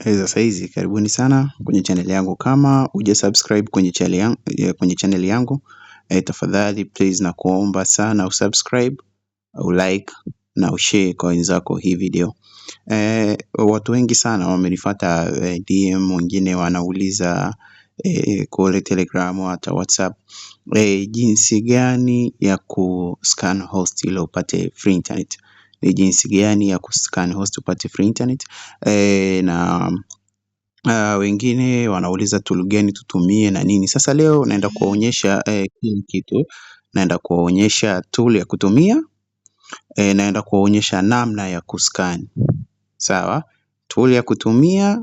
Sasa hizi karibuni sana kwenye channel yangu. Kama hujasubscribe kwenye channel yangu, tafadhali please na kuomba sana usubscribe, ulike na ushare kwa wenzako hii video. Watu wengi sana wamenifuata DM, wengine wanauliza kule Telegram hata WhatsApp jinsi gani ya kuscan host ili upate free internet. Ni jinsi gani ya kuscan host upate free internet. Na wengine wanauliza tool gani tutumie na nini. Sasa leo naenda kuwaonyesha kila kitu. Naenda kuwaonyesha tool ya kutumia, naenda kuwaonyesha namna ya kuscan. Sawa, tool ya kutumia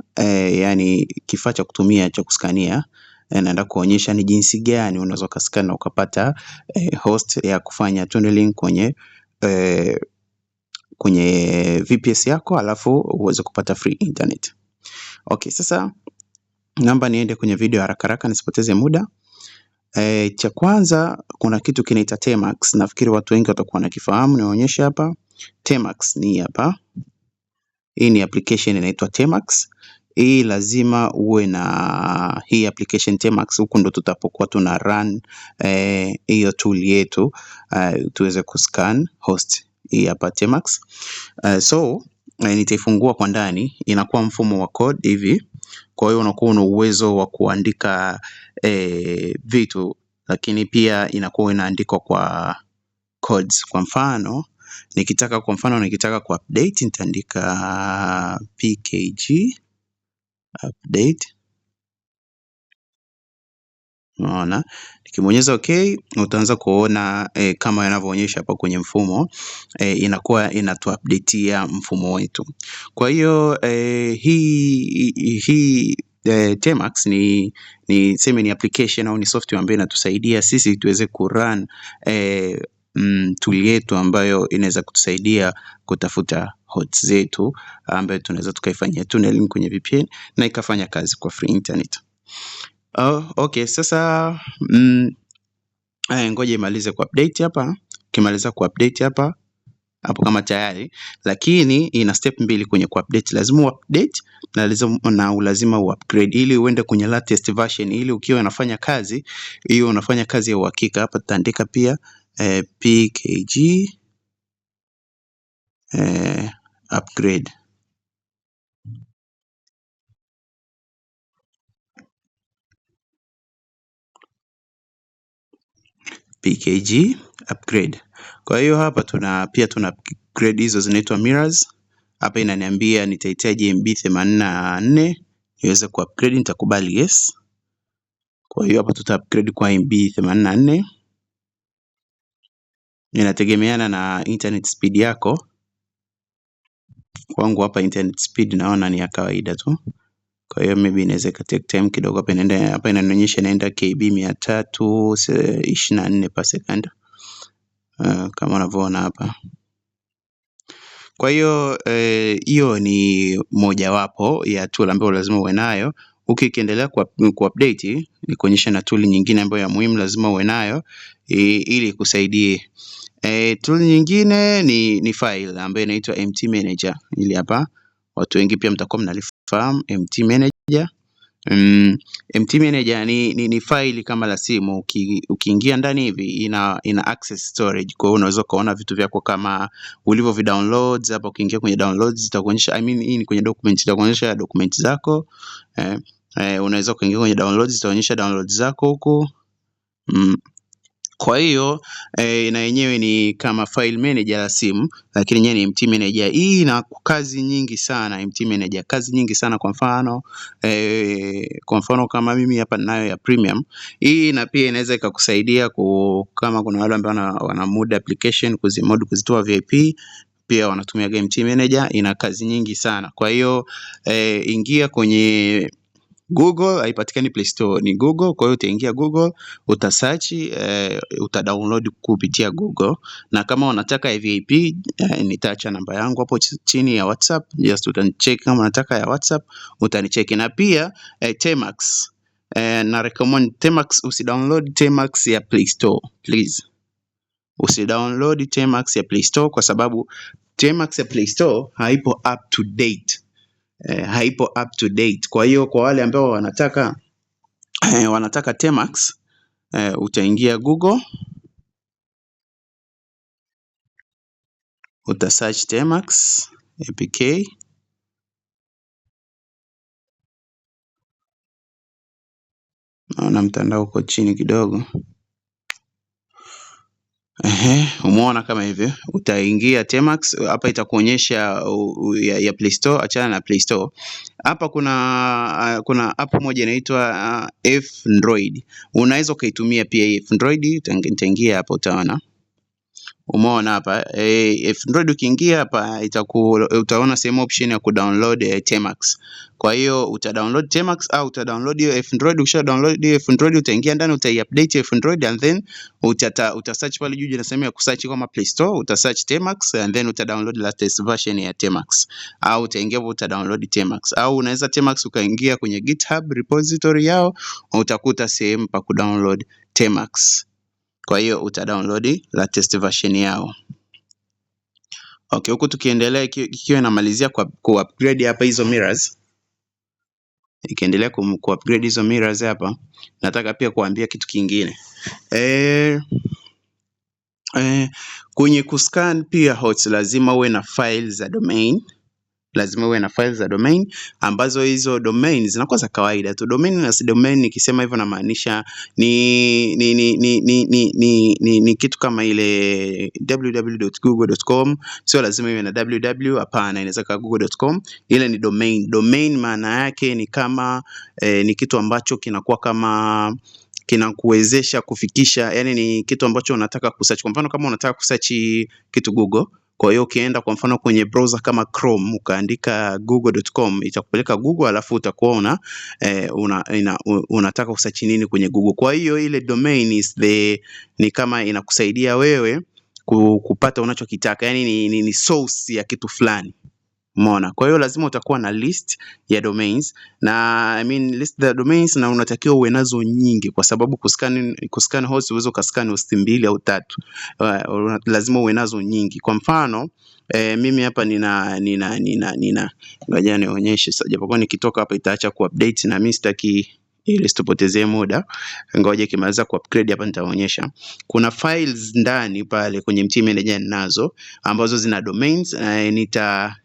yani kifaa cha kutumia cha kuskania. Naenda kuonyesha ni jinsi gani unaweza kuscan na ukapata host ya kufanya tunneling kwenye VPS yako, alafu uweze kupata free internet. Okay, sasa namba niende kwenye video haraka haraka nisipoteze muda. Cha kwanza kuna kitu kinaita Tmax. Nafikiri watu wengi watakuwa nakifahamu. Nionyeshe hapa. Tmax ni hapa. Hii ni application inaitwa Tmax. Hii lazima uwe na hii application Tmax. Huku ndo tutapokuwa tuna run hiyo tool yetu tuweze kuscan host. Hii hapa Tmax. Nitaifungua kwa ndani. Inakuwa mfumo wa code hivi. Kwa hiyo unakuwa una uwezo wa kuandika vitu, lakini pia inakuwa inaandikwa kwa codes. Kwa mfano nikitaka kuupdate nitaandika pkg update. Unaona, nikibonyeza okay utaanza kuona kama yanavyoonyesha hapa kwenye mfumo, inakuwa inatuupdatea mfumo wetu. Kwa hiyo hii Tmax ni application au ni software ambayo inatusaidia sisi tuweze kurun tool yetu ambayo inaweza kutusaidia kutafuta hosts zetu ambayo tunaweza tukaifanyia tunneling kwenye VPN na ikafanya kazi kwa free internet. Okay, sasa ngoja imalize kuupdate hapa. Ukimaliza kuupdate hapa hapo kama tayari, lakini ina step mbili kwenye kuupdate. Lazima uupdate na lazima uupgrade ili uende kwenye latest version, ili ukiwa unafanya kazi hiyo unafanya kazi ya uhakika. Hapa tutaandika pia pkg upgrade. pkg upgrade. Kwa hiyo hapa tuna upgrade, hizo zinaitwa mirrors. Hapa inaniambia nitahitaji MB 84 niweze kuupgrade, nitakubali yes. Kwa hiyo hapa tuta upgrade kwa MB 84. Inategemeana na internet speed yako. Kwangu hapa internet speed naona ni ya kawaida tu. Kwa hiyo maybe inaweza take time kidogo. Hapa inanionyesha inaenda KB 324 per second. Kama unavyoona hapa. Kwa hiyo hiyo ni mojawapo ya tool ambayo lazima uwe nayo. Ukiendelea kuupdate ni kuonyesha na tool nyingine ambayo ya muhimu lazima uwe nayo ili kusaidie. Tool nyingine ni file ambayo inaitwa MT Manager. Ili hapa watu wengi pia mtakuwa mnalifahamu MT Manager. MT Manager ni file kama la simu. Ukiingia ndani hivi ina access storage. Kwa hiyo unaweza kuona vitu vyako kama ulivyo downloads. Hapa ukiingia kwenye downloads itakuonyesha, hii ni kwenye document, itakuonyesha document zako. Unaweza kuingia kwenye downloads, itaonyesha downloads zako huko. Kwa hiyo na yenyewe ni kama file manager la simu, lakini yenyewe ni MT Manager. Hii ina kazi nyingi sana. MT Manager kazi nyingi sana. Kwa mfano kama mimi hapa ninayo ya premium. Hii na pia inaweza ikakusaidia kama kuna wale ambao wana mod application, kuzitoa VIP, pia wanatumia MT Manager. Ina kazi nyingi sana. Kwa hiyo ingia kwenye Google, haipatikani Play Store, ni Google. Kwa hiyo utaingia Google, utasearch, utadownload kupitia Google. Na kama unataka ya VIP, nitaacha namba yangu hapo chini ya WhatsApp, just utanicheck. Kama unataka ya WhatsApp utanicheck. Na pia Tmax, na recommend Tmax. Usidownload Tmax ya Play Store please. Usidownload Tmax ya Play Store kwa sababu Tmax ya Play Store haipo up to date. haipo up to date. Kwa hiyo kwa wale ambao wanataka Temax, utaingia Google, uta search Temax APK. Naona mtandao uko chini kidogo. Umeona kama hivyo, utaingia Temax. Hapa itakuonyesha ya Play Store, achana na Play Store. Hapa kuna app moja inaitwa F-Droid. Unaweza ukaitumia pia F-Droid, utaingia hapa utaona. Umeona hapa F-Droid, ukiingia hapa utaona sehemu option ya kudownload Temax. Kwa hiyo utadownload Temax au utadownload hiyo F-Droid. Ukisha download hiyo F-Droid, utaingia ndani, utaiupdate F-Droid and then utasearch pale juu, inasema ya kusearch kama Play Store, utasearch Temax and then utadownload latest version ya Temax, au utaingia hapo utadownload Temax, au unaweza Temax ukaingia kwenye GitHub repository yao, utakuta sehemu pa kudownload Temax. Kwa hiyo utadownload latest version yao. Okay, huku tukiendelea ikiwa inamalizia ku-upgrade hapa hizo mirrors. Ikiendelea ku-upgrade hizo mirrors hapa, nataka pia kuambia kitu kingine. Kwenye kuscan pia hots lazima uwe na files za domain. Lazima uwe na files za domain ambazo hizo domain zinakuwa za kawaida tu. Domain na domain, nikisema hivyo namaanisha ni kitu kama ile www.google.com. Sio lazima iwe na www, hapana, inaweza kuwa google.com. Ile ni domain. Domain maana yake ni kama ni kitu ambacho kinakuwa kama kinakuwezesha kufikisha, yani ni kitu ambacho unataka kusearch. Kwa mfano kama unataka kusearch kitu Google, kwa hiyo ukienda kwa mfano kwenye browser kama Chrome ukaandika google.com, itakupeleka Google, alafu utakuwa unataka kusearch nini kwenye Google. Kwa hiyo ile domain ni kama inakusaidia wewe kupata unachokitaka, yani ni source ya kitu fulani. Umeona? Kwa hiyo lazima utakuwa na list ya domains, na list ya domains, na unatakiwa uwe nazo nyingi, kwa sababu kuscan host uwezo kuscan host 2 au 3. Lazima uwe nazo nyingi. Kwa mfano mimi hapa nina ngoja nionyeshe sasa, japokuwa nikitoka hapa itaacha kuupdate na mimi sitaki ili situpotezee muda. Ngoja kimaliza kuupgrade hapa nitaonyesha. Kuna files ndani pale kwenye MT Manager ninazo ambazo zina domains.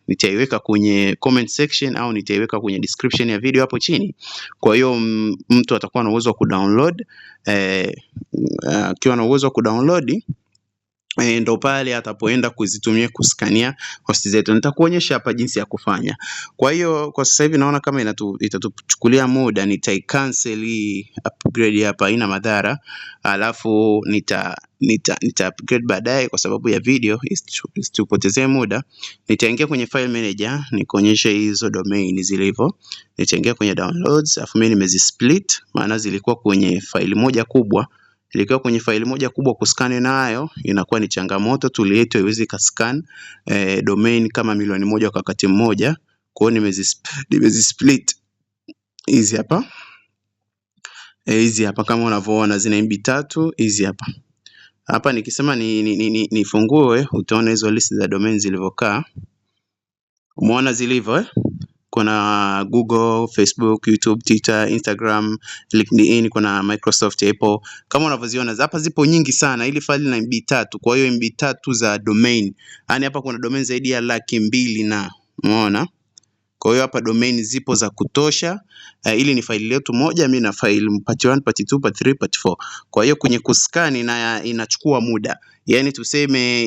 Nitaiweka kwenye comment section au nitaiweka kwenye description ya video hapo chini. Kwa hiyo mtu atakuwa na uwezo wa kudownload. Akiwa na uwezo wa kudownload, ndo pale atapoenda kuzitumia kuskania host zetu. Nitakuonyesha hapa jinsi ya kufanya. Kwa hiyo kwa sasa hivi naona kama itatuchukulia muda, cancel hii upgrade hapa, haina madhara. Alafu nita upgrade baadaye kwa sababu ya video, isitupotezee muda. Nitaingia kwenye file manager nikuonyeshe hizo domain zilivyo. Nitaingia kwenye downloads, alafu mimi nimezisplit, maana zilikuwa kwenye file moja kubwa. Ilikuwa kwenye faili moja kubwa, kuscan nayo inakuwa ni changamoto. Tuliyetu haiwezi kuscan domain kama milioni 1 kwa wakati mmoja. Kwa hiyo nimezisplit hizi hapa. Hizi hapa kama unavyoona zina MB 3 hizi hapa. Hapa nikisema nifungue, utaona hizo list za domain zilivyokaa. Umeona zilivyo Kuna Google, Facebook, YouTube, Twitter, Instagram, LinkedIn, kuna Microsoft, Apple. Kama unavyoziona hapa zipo nyingi sana. Ili file na MB 3, kwa hiyo MB 3 za domain. Yaani hapa kuna domain zaidi ya 200,000 na. Umeona? Kwa hiyo hapa domain zipo za kutosha. Ili ni file letu moja, mimi na file part 1, part 2, part 3, part 4. Kwa hiyo kwenye kuscan inachukua muda. Yaani tuseme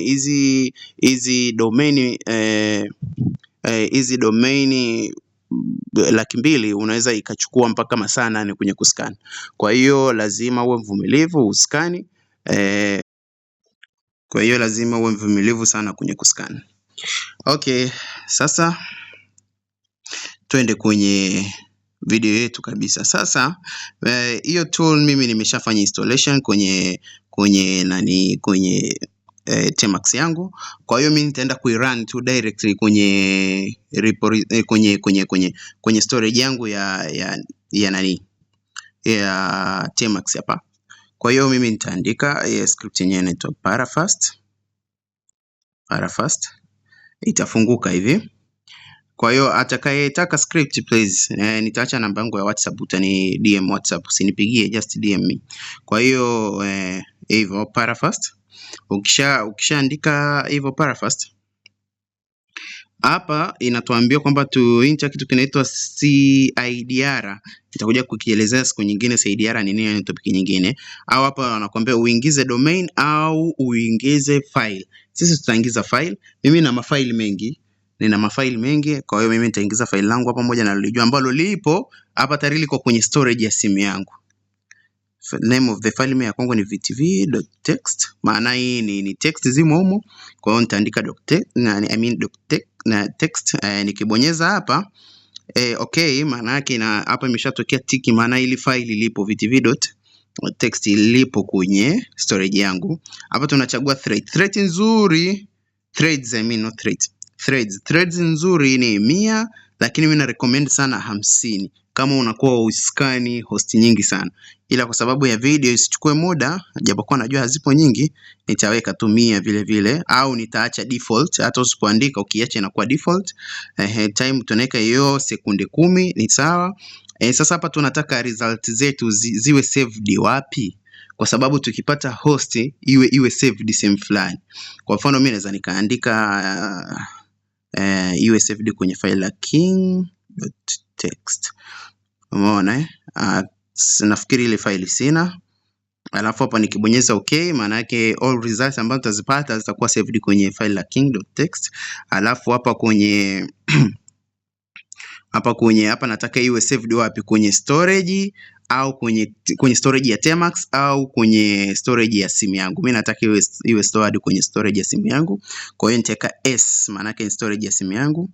hizi domain hizi domain 200,000 unaweza ikachukua mpaka masaa 8 kwenye kuscan. Kwa hiyo lazima uwe mvumilivu uskani. Kwa hiyo lazima uwe mvumilivu sana kwenye kuscan. Okay, sasa twende kwenye video yetu kabisa. Sasa hiyo tool mimi nimeshafanya installation kwenye Temax yangu. Kwa hiyo mimi nitaenda kuirun tu directly kwenye kwenye storage yangu ya Temax hapa. Kwa hiyo mimi nitaandika script yenyewe inaitwa Parafast. Itafunguka hivi. Kwa hiyo atakayetaka script please, nitaacha namba yangu ya WhatsApp, utani DM WhatsApp, usinipigie, just DM me. Kwa hiyo hivyo Parafast, ukishaandika hivyo Parafast, hapa inatuambia kwamba tuincha kitu kinaitwa CIDR. Nitakuja kukielezea siku nyingine CIDR ni nini, ni topic nyingine. Au hapa wanakuambia uingize domain au uingize file. Sisi tutaingiza file. Mimi na mafaili mengi, nina mafaili mengi, kwa hiyo mimi nitaingiza file langu hapa moja na nilijua ambalo lipo hapa tayari liko kwenye storage ya simu yangu. Name of the file ya kwangu ni vtv.txt, maana hii ni text zimo humo, kwa hiyo nitaandika .text, nikibonyeza hapa okay, maana yake na hapa imeshatokea tiki, maana ili file lipo vtv.txt lipo kwenye storage yangu. Hapa tunachagua thread nzuri, threads nzuri ni 100, lakini mimi na recommend sana 50 kama unakuwa uskani host nyingi sana, ila kwa sababu ya video isichukue muda, japokuwa najua hazipo nyingi, nitaweka tu 100 vile vile, au nitaacha default. Hata usipoandika ukiacha inakuwa default. Time tunaweka hiyo sekunde 10 ni sawa. Sasa hapa tunataka result zetu ziwe saved wapi? Kwa sababu tukipata host iwe saved sehemu fulani. Kwa mfano mimi naweza nikaandika iwe saved kwenye file la king.txt. Umeona nafikiri ile file sina. Alafu hapa nikibonyeza okay, maana yake all results ambazo tutazipata zitakuwa saved kwenye file la king.txt. Alafu hapa kwenye hapa nataka iwe saved wapi? Kwenye storage au kwenye storage ya Temax au kwenye storage ya simu yangu. Mimi nataka iwe stored kwenye storage ya simu yangu, kwa hiyo nitaweka S, maana yake ni storage ya simu yangu.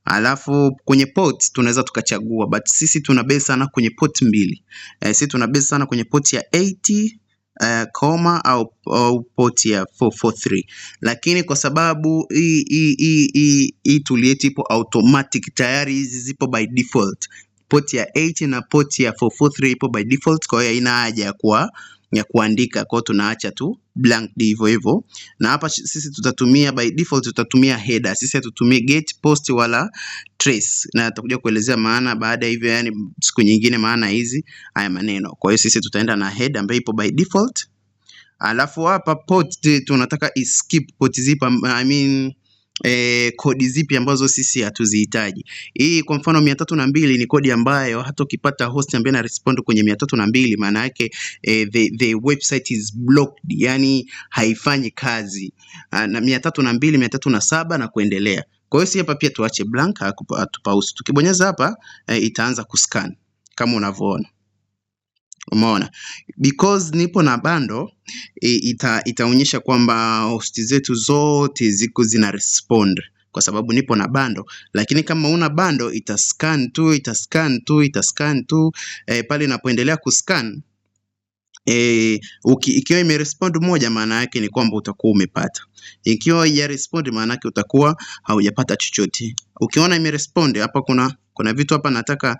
Alafu kwenye port tunaweza tukachagua, but sisi tuna base sana kwenye port mbili. Sisi tuna base sana kwenye port ya 80 au port ya 443, lakini kwa sababu hii toolkit ipo automatic tayari, hizi zipo by default. Port ya 80 na port ya 443 ipo by default, kwa hiyo haina haja ya kuandika, kwa hiyo tunaacha tu blank hivyo hivyo. Na hapa sisi tutatumia by default, tutatumia header. Sisi hatutumii get, post wala trace, na tutakuja kuelezea maana baada ya hivyo, yani siku nyingine, maana hizi haya maneno. Kwa hiyo sisi tutaenda na header ambayo ipo by default. Alafu hapa port tunataka skip port zipi, kodi zipi ambazo sisi hatuzihitaji. Hii kwa mfano 302 ni kodi ambayo hata ukipata host ambaye ana respond kwenye 302, maana yake the website is blocked, yani haifanyi kazi. Na 302, 307 na kuendelea. Kwa hiyo si hapa pia tuache blank, hatupause. Tukibonyeza hapa itaanza kuscan kama unavyoona. Umeona, because nipo na bando itaonyesha kwamba host zetu zote zina respond kwa sababu nipo na bando. Lakini kama una bando itascan tu pale inapoendelea kuscan. Ikiwa imerespond moja, maana yake ni kwamba utakuwa umepata. Ikiwa haijarespond, maana yake utakuwa haujapata chochote. Ukiona imerespond, hapa kuna vitu hapa nataka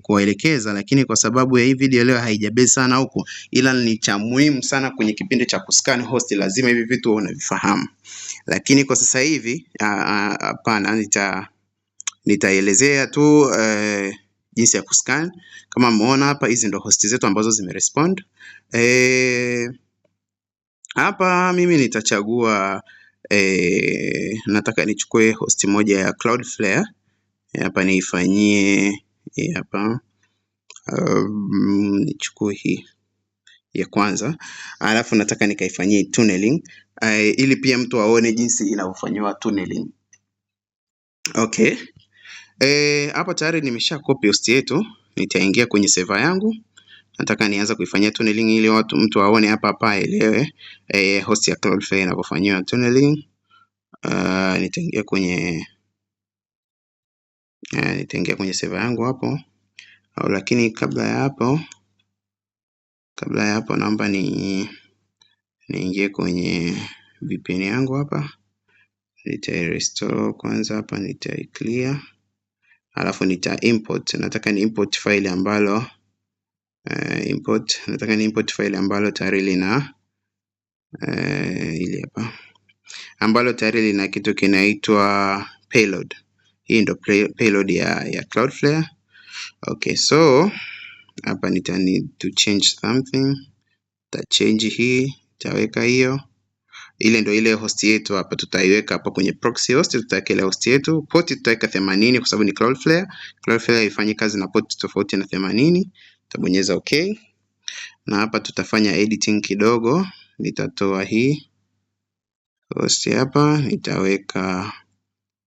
kuwaelekeza, lakini kwa sababu ya hii video leo haijabezi sana huko, ila ni cha muhimu sana kwenye kipindi cha kuscan host, lazima hivi vitu unavifahamu. Lakini kwa sasa hivi hapana, nitaelezea tu jinsi ya kuscan. Kama mmeona hapa, hizi ndo host zetu ambazo zimerespond. Hapa mimi nitachagua nataka nichukue host moja ya Cloudflare. Hapa niifanyie hapa, nichukue hii ya kwanza, alafu nataka nikaifanyie tunneling ili pia mtu aone jinsi inavyofanywa tunneling. Okay, hapa tayari nimesha copy host yetu. Nitaingia kwenye server yangu, nataka nianza kuifanyia tunneling ili mtu aone hapa aelewe host ya Cloudflare inavyofanywa tunneling. Nitaingia kwenye server yangu hapo, lakini kabla ya hapo naomba niingie kwenye VPN yangu hapa. Nita-restore kwanza hapa, nita-clear, alafu nita-import. Nataka ni import file ambalo file ambalo tayari lina ili hapa, ambalo tayari lina kitu kinaitwa payload. Hii ndo payload ya Cloudflare. Okay, so hapa nita need to change something. Change hii, taweka hiyo. Ile ndo ile host yetu hapa, tutaiweka hapa kwenye proxy host, tutaweka ile host yetu. Port tutaweka 80 kwa sababu ni Cloudflare. Cloudflare haifanyi kazi na port tofauti na 80. Tutabonyeza okay. Na hapa tutafanya editing kidogo. Nitatoa hii host hapa, nitaweka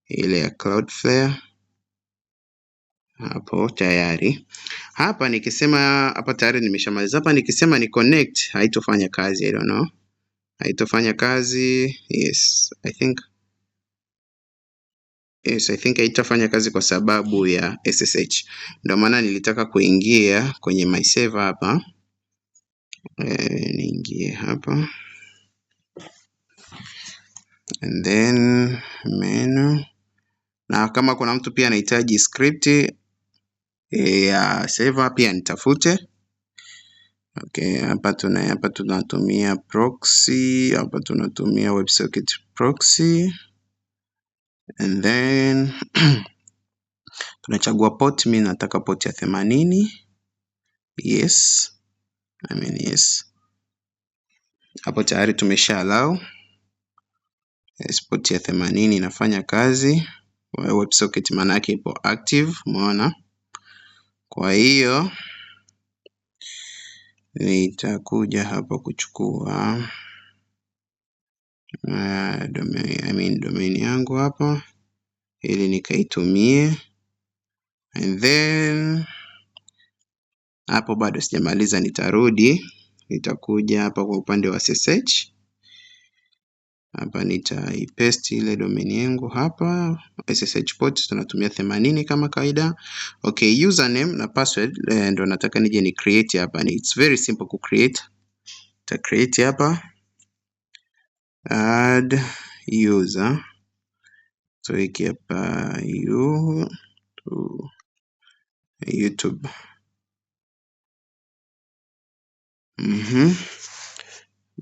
ile ya Cloudflare hapo tayari. Hapa nikisema hapa tayari nimeshamaliza. Hapa nikisema ni connect haitofanya kazi, I don't know. Haitofanya kazi. Yes, I think haitafanya kazi kwa sababu ya SSH. Ndio maana nilitaka kuingia kwenye my server hapa. Niingie hapa. And then menu. Na kama kuna mtu pia anahitaji script ya server pia nitafute. Okay, hapa tunatumia proxy, hapa tunatumia WebSocket proxy. And then tunachagua port. Mimi nataka port ya 80. Yes. Yes. Hapo tayari tumesha allow. Yes, port ya 80 inafanya kazi. WebSocket maana yake ipo active, umeona? Kwa hiyo nitakuja hapa kuchukua domain yangu hapa ili nikaitumie. And then hapo bado sijamaliza, nitarudi, nitakuja hapa kwa upande wa SSH. Hapa nitaipaste ile domain yangu hapa. SSH port tunatumia 80 kama kawaida. Okay, username na password ndo nataka nije ni create hapa. It's very simple ku create. Ta create hapa. Add user. So hiki hapa YouTube.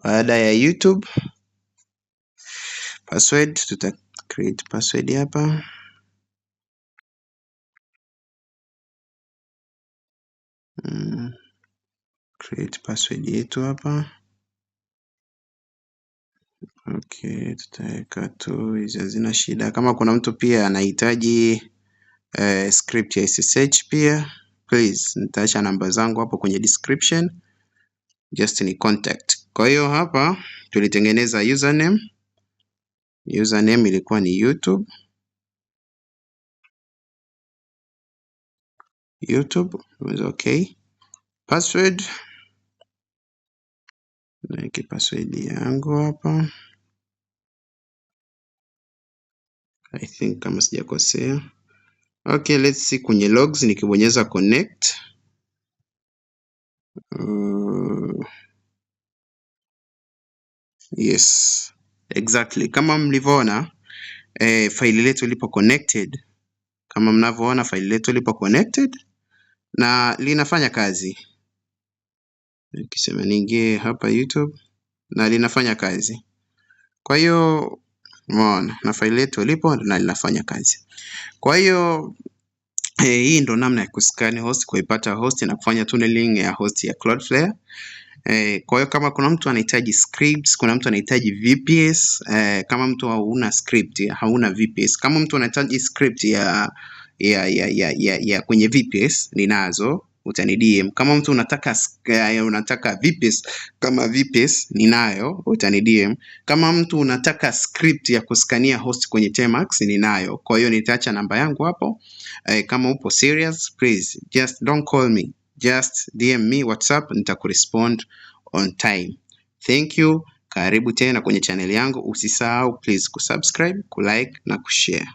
Baada ya YouTube, password tuta create password hapa. Create password yetu hapa. Okay, tutaweka tu, hizo hazina shida. Kama kuna mtu pia anahitaji script ya SSH pia, please nitaacha namba zangu hapo kwenye description, just ni contact. Kwa hiyo hapa tulitengeneza username. Username ilikuwa ni YouTube. Was okay. Password, naweka password yangu hapa. I think kama sijakosea. Okay, let's see kwenye logs nikibonyeza connect. Yes, exactly. Kama mlivyoona faili letu lipo connected. Kama mnavyoona faili letu lipo connected na linafanya kazi. Nikisema niingie hapa YouTube na linafanya kazi. Kwa hiyo umeona na faili letu lipo na linafanya kazi. Kwa hiyo hii ndo namna ya kuscan host, kuipata host na kufanya tunneling ya host ya Cloudflare. Kwa hiyo kama kuna mtu anahitaji scripts, kuna mtu anahitaji VPS, kama mtu hauna script, hauna VPS, kama mtu anahitaji script ya kwenye VPS ninazo, utani DM. Kama mtu unataka VPS kama VPS ninayo, utani DM. Kama mtu unataka script ya kuskania host kwenye Temax ninayo. Kwa hiyo nitaacha namba yangu hapo. Kama upo serious, please just don't call me, just DM me WhatsApp, nitakurespond on time. Thank you. Karibu tena kwenye channel yangu. Usisahau please kusubscribe, kulike na kushare.